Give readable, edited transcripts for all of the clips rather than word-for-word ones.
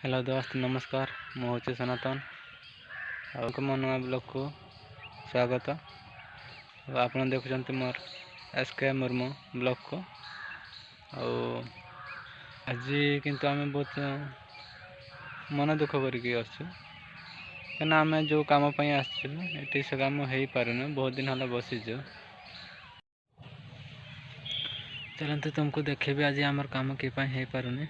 Hello दोस्त नमस्कार मु हूँ सनातन आम नुआ ब्लॉग को स्वागत। आप देखुं मोर एसके मुर्मू ब्लॉग को आज किंतु आम बहुत मन दुख करके आसना आम जो कम आसु से कम हो पारुन बहुत दिन है बसीचु। चलते तुमको देखेबी आज आमर काम कि हो पारुनी।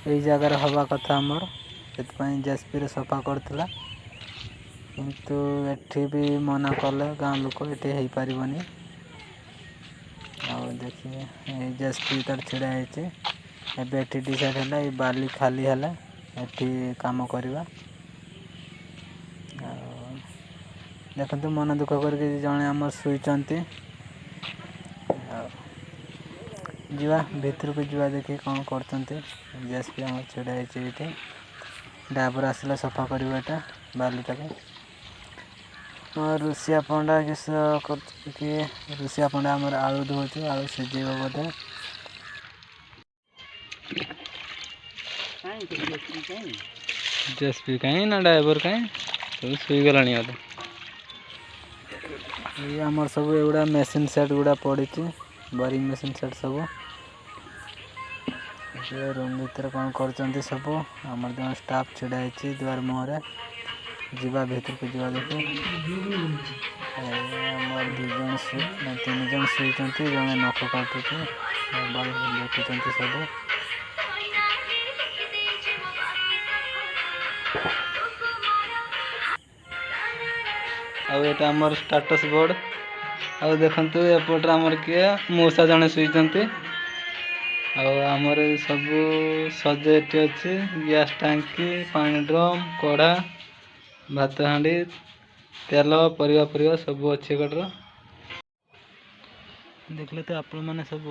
यही जगार हवा कथा आमर से जेसीपी सफा करता किंतु एठी भी मना कले गाँ लोक ये हो पारनी। देखिए जेसीपी तर छिड़ा है डिसाइड है ये बाली खाली है एठी काम करवा। देखते मन दुख करके जड़े आम शुई जीवा भितर को जीवा देखिए कौन करते। जेसीपी आम छिड़ा ये ड्राइवर आसला सफा करवाटा बालीटा और ऋषिया पंडा किस कि ऋषिया पंडा आमर आलू धोचे आलू सीझेब बोधे। जेसीपी कहीं ना ड्राइवर कहीं सब शुईगला ये आमर सब एगुड़ा मेसीन सेट गुड़ा पड़ी बोरिंग मेसीन सेट सब रूम भीतर कौन कर सब आमर जन स्टाफ छिड़ा द्वार मुहर जीवा भीतर को जीवा देखो तीन जन शुई जड़े नख काटुचे देखुं सब। आटा आमर स्टाटस बोर्ड आ देखु एपटे आमर किए मऊसा जड़े शुई आमर सब सजे अच्छी गैस टांकी पानी ड्रम कड़ा भात हांडी तेल परिवा सब अच्छे कटर देखले तो आपण मैंने सब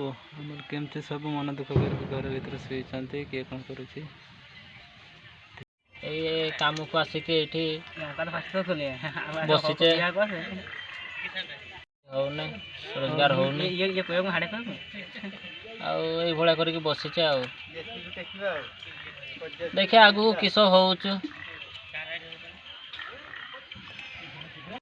केमती सब मन दुख कर घर भर शुई किए कौन कर काम को आसिक बसीचे होना रोजगार होनी आईभा करके बसीचे देखिए आगू किस हो